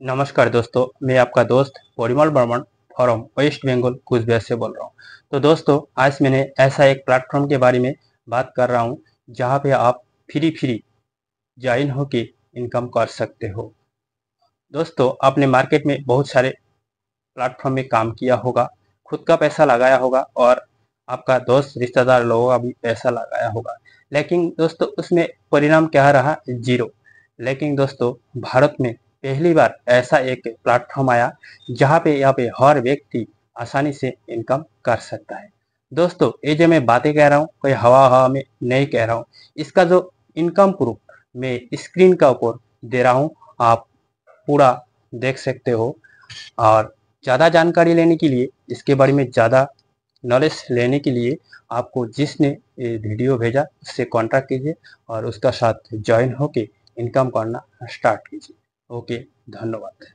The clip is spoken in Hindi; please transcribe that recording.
नमस्कार दोस्तों, मैं आपका दोस्त परिमल बर्मन फ्रॉम वेस्ट बंगाल कूचबिहार से बोल रहा हूँ। तो दोस्तों, आज मैंने ऐसा एक प्लेटफॉर्म के बारे में बात कर रहा हूँ जहाँ पे आप फ्री ज्वाइन होके इनकम कर सकते हो। दोस्तों, आपने मार्केट में बहुत सारे प्लेटफॉर्म में काम किया होगा, खुद का पैसा लगाया होगा और आपका दोस्त रिश्तेदार लोगों का भी पैसा लगाया होगा, लेकिन दोस्तों उसमें परिणाम क्या रहा? जीरो। लेकिन दोस्तों, भारत में पहली बार ऐसा एक प्लेटफॉर्म आया जहाँ पे यहाँ पे हर व्यक्ति आसानी से इनकम कर सकता है। दोस्तों, ये जो मैं बातें कह रहा हूँ कोई हवा हवा में नहीं कह रहा हूँ। इसका जो इनकम प्रूफ मैं स्क्रीन का ऊपर दे रहा हूँ, आप पूरा देख सकते हो। और ज़्यादा जानकारी लेने के लिए, इसके बारे में ज़्यादा नॉलेज लेने के लिए आपको जिसने ये वीडियो भेजा उससे कांटेक्ट कीजिए और उसका साथ ज्वाइन होके इनकम करना स्टार्ट कीजिए। ओके, धन्यवाद।